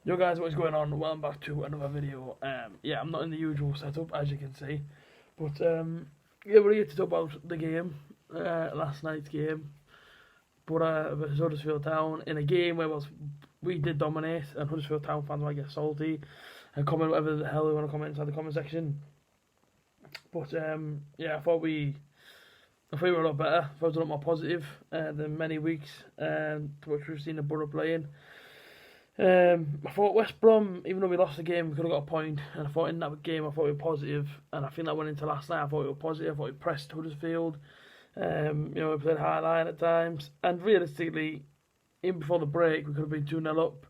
Yo guys, what's going on? Welcome back to another video. Yeah, I'm not in the usual setup as you can see, but yeah, we're here to talk about the game, last night's game, versus Huddersfield Town in a game where we did dominate, and Huddersfield Town fans might get salty and comment whatever the hell they want to comment inside the comment section. But yeah, I thought we were a lot better. I thought it was a lot more positive than many weeks to which we've seen the Borough playing. I thought West Brom, even though we lost the game, we could have got a point. And I thought in that game, I thought we were positive. And I think that went into last night. I thought we were positive. I thought we pressed Huddersfield. We played high line at times. And realistically, even before the break, we could have been 2-0 up.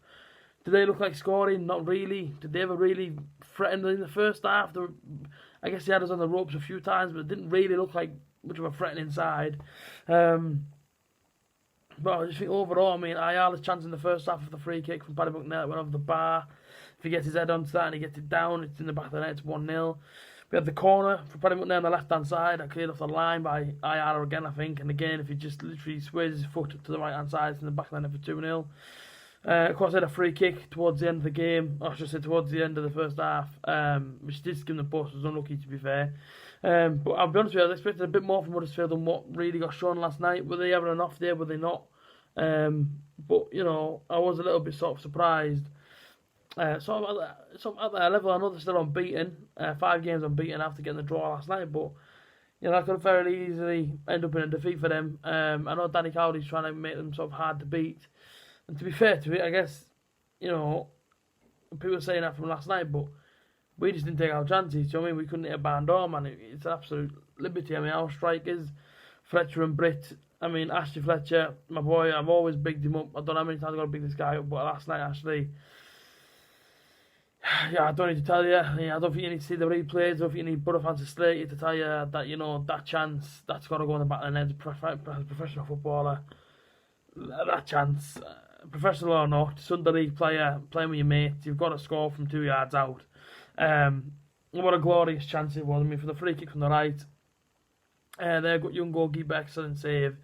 Did they look like scoring? Not really. Did they ever really threaten in the first half? I guess they had us on the ropes a few times, but it didn't really look like much of a threatening side. But I just think overall, I mean, Ayala's chance in the first half of the free kick from Paddy Bucknell went over the bar. If he gets his head onto that and he gets it down, it's in the back of the net, it's 1-0. We had the corner for Paddy Bucknell on the left-hand side, that cleared off the line by Ayala again, I think. And again, if he just literally sways his foot to the right-hand side, it's in the back of the net for 2-0. Of course, they had a free kick towards the end of the game, or I should say towards the end of the first half, which did skim the post, was unlucky to be fair. But I'll be honest with you, I was expecting a bit more from Huddersfield than what really got shown last night. Were they having an off day? Were they not? But you know, I was a little bit sort of surprised. Sort of at that level, I know they're still unbeaten. 5 games unbeaten after getting the draw last night, but you know, that could fairly easily end up in a defeat for them. I know Danny Cowley's trying to make them sort of hard to beat. And to be fair to it, I guess, you know, people are saying that from last night, but we just didn't take our chances. Do you know what I mean? We couldn't hit a barn door, man. It's an absolute liberty. I mean, our strikers, Fletcher and Britt. I mean, Ashley Fletcher, my boy, I've always bigged him up. I don't know how many times I've got to big this guy up, but last night, Ashley, yeah, I don't need to tell you. I don't think you need to see the replays. I don't think you need Borough fans to slate you to tell you that, you know, that chance, that's got to go in the back of the net as a professional footballer. That chance, professional or not, Sunday League player, playing with your mates, you've got to score from 2 yards out. What a glorious chance it was. I mean, for the free kick from the right, there got young goalkeeper, excellent save.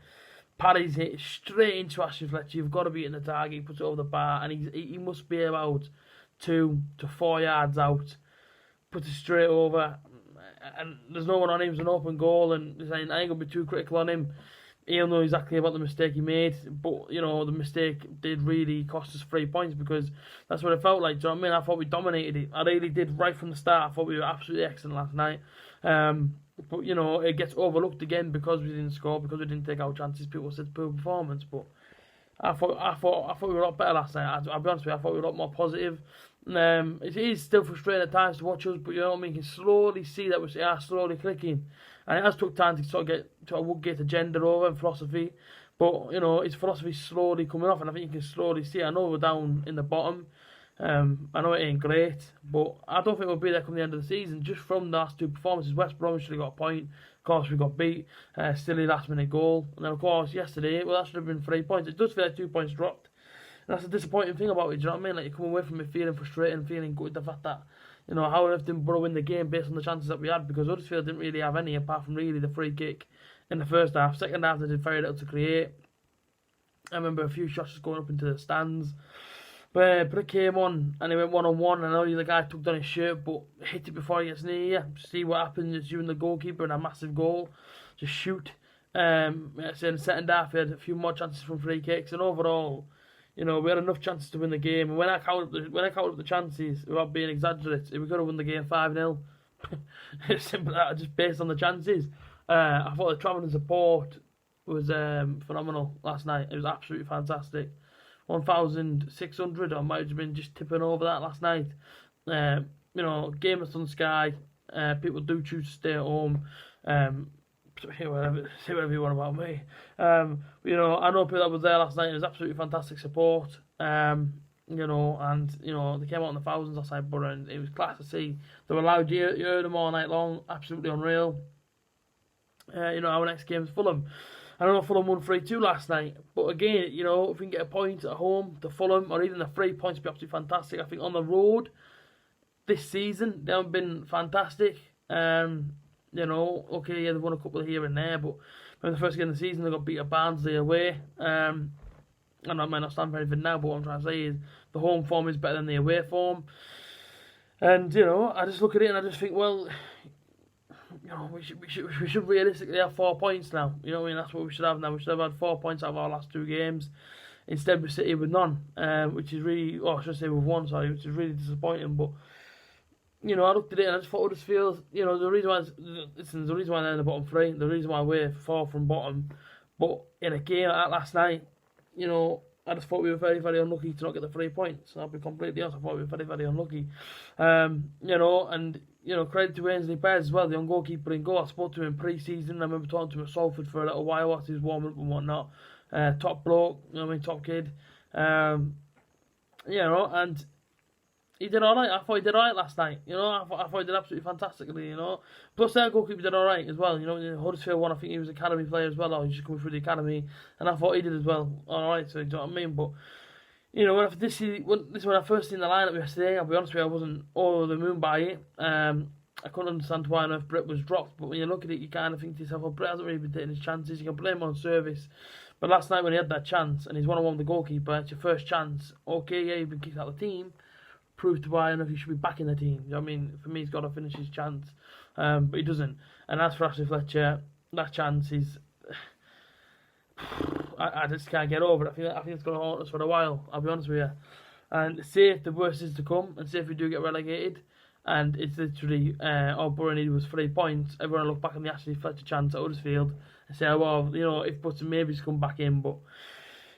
Paddy's hit straight into Ashley Fletcher. You've got to be in the target. He puts it over the bar, and he must be about 2 to 4 yards out. Puts it straight over, and there's no one on him. It's an open goal, and I ain't gonna be too critical on him. He'll know exactly about the mistake he made, but you know the mistake did really cost us 3 points because that's what it felt like. Do you know what I mean? I thought we dominated it. I really did right from the start. I thought we were absolutely excellent last night. But you know it gets overlooked again because we didn't score, because we didn't take our chances. People said poor performance, but I thought we were a lot better last night. I'll be honest with you, I thought we were a lot more positive. It is still frustrating at times to watch us, but you know what I mean. You can slowly see that we are slowly clicking, and it has took time to sort of get to a Woodgate agenda over and philosophy. But you know, his philosophy's slowly coming off, and I think you can slowly see it. I know we're down in the bottom. I know it ain't great, but I don't think we'll be there come the end of the season. Just from the last 2 performances, West Brom should have got a point. Of course, we got beat. Silly last minute goal, and then of course yesterday, well, that should have been 3 points. It does feel like 2 points dropped. And that's a disappointing thing about it. Do you know what I mean? Like you come away from it feeling frustrated and feeling good. The fact that you know how on didn't Borough win the game based on the chances that we had, because Huddersfield didn't really have any apart from really the free kick in the first half. Second half they did very little to create. I remember a few shots just going up into the stands. But it came on and he went 1-on-1, and I know the guy took down his shirt but hit it before he gets near you. See what happens. It's you and the goalkeeper and a massive goal. Just shoot. In the second half we had a few more chances from free kicks, and overall, you know, we had enough chances to win the game. And when I counted up the chances, without being exaggerated, we could have won the game 5-0. It's simple as that, just based on the chances. I thought the travelling support was phenomenal last night. It was absolutely fantastic. 1,600, I might have been just tipping over that last night. You know, game of sun sky. People do choose to stay at home. Say whatever you want about me. You know, I know people that was there last night. It was absolutely fantastic support. You know, and you know they came out in the thousands outside Borough, and it was class to see. They were loud. You heard them all night long. Absolutely unreal. You know, our next game is Fulham. I don't know if Fulham won 3-2 last night, but again, you know, if we can get a point at home to Fulham, or even the 3 points, would be absolutely fantastic. I think on the road this season they haven't been fantastic. You know, okay, yeah, they've won a couple here and there, but in the first game of the season they got beat at Barnsley away. and I might not stand for anything now, but what I'm trying to say is the home form is better than the away form. And, you know, I just look at it and I just think, well, you know, we should realistically have 4 points now. You know what I mean? That's what we should have now. We should have had 4 points out of our last 2 games. Instead, we sit here with none, which is really, I should say with 1, sorry, which is really disappointing. But, you know, I looked at it and I just thought Huddersfield, you know, the reason why they're in the bottom 3, the reason why we're 4 from bottom. But in a game like that last night, you know, I just thought we were very, very unlucky to not get the 3 points. I'll be completely honest, I thought we were very, very unlucky. You know, and, you know, credit to Ainsley Bears as well, the young goalkeeper in goal. I spoke to him in pre-season. I remember talking to him at Salford for a little while whilst he was warming up and whatnot. Top bloke, you know what I mean, top kid. You know, and he did alright. I thought he did alright last night. You know, I thought he did absolutely fantastically, you know. Plus, their goalkeeper did alright as well. You know, Huddersfield one, I think he was an academy player as well, or he was just coming through the academy. And I thought he did as well. Alright, so you know what I mean? But, you know, this is when I first seen the lineup yesterday, I'll be honest with you, I wasn't all over the moon by it. I couldn't understand why on earth Britt was dropped. But when you look at it, you kind of think to yourself, well, Britt hasn't really been taking his chances. You can blame him on service. But last night when he had that chance, and he's one-on-one with the goalkeeper, it's your first chance. Okay, yeah, you've been kicked out of the team. Proves to why enough he should be back in the team. You know what I mean? For me, he's got to finish his chance. But he doesn't. And as for Ashley Fletcher, that chance is... I just can't get over it. I think it's going to haunt us for a while, I'll be honest with you. And say if the worst is to come, and say if we do get relegated, and it's literally, all Borough needed was 3 points, everyone will look back on the Ashley Fletcher chance at Huddersfield and say, oh, well, you know, if Button maybe's come back in, but...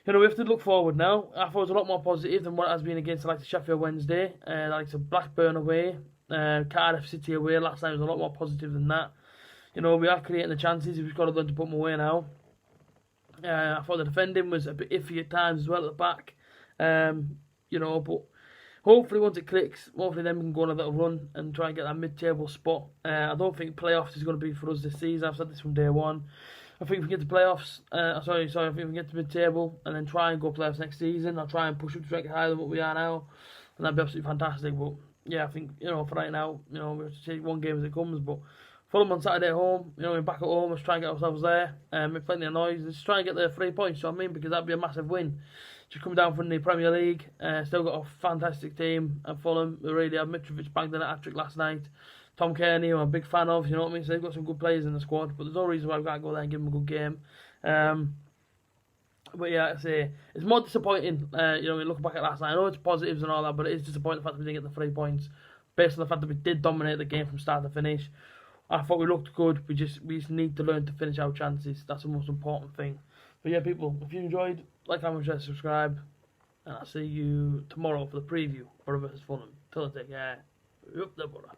You know, we have to look forward now. I thought it was a lot more positive than what it has been against like the Sheffield Wednesday, like the Blackburn away, Cardiff City away. Last night was a lot more positive than that. You know, we are creating the chances. We've got to learn to put them away now. I thought the defending was a bit iffy at times as well at the back. You know, but hopefully once it clicks, hopefully then we can go on a little run and try and get that mid-table spot. I don't think playoffs is going to be for us this season. I've said this from day one. I think if we get to playoffs, I think if we get to mid-table and then try and go playoffs next season, I'll try and push up to rank higher than what we are now, and that'd be absolutely fantastic. But yeah, I think, you know, for right now, you know, we have to take one game as it comes. But Fulham on Saturday at home, you know, we're back at home, let's try and get ourselves there, make plenty of noise, let's try and get the 3 points, you know what I mean, because that'd be a massive win. Just come down from the Premier League, still got a fantastic team at Fulham. We really have Mitrovic bagged in a hat-trick last night. Tom Kearney, who I'm a big fan of, you know what I mean? So they've got some good players in the squad, but there's no reason why we've got to go there and give them a good game. But yeah, I say it's more disappointing. You know, looking back at last night, I know it's positives and all that, but it is disappointing the fact that we didn't get the 3 points, based on the fact that we did dominate the game from start to finish. I thought we looked good. We just need to learn to finish our chances. That's the most important thing. But yeah, people, if you enjoyed, like, comment, share, subscribe, and I'll see you tomorrow for the preview for versus Fulham. Till then, take care. Up the Borough.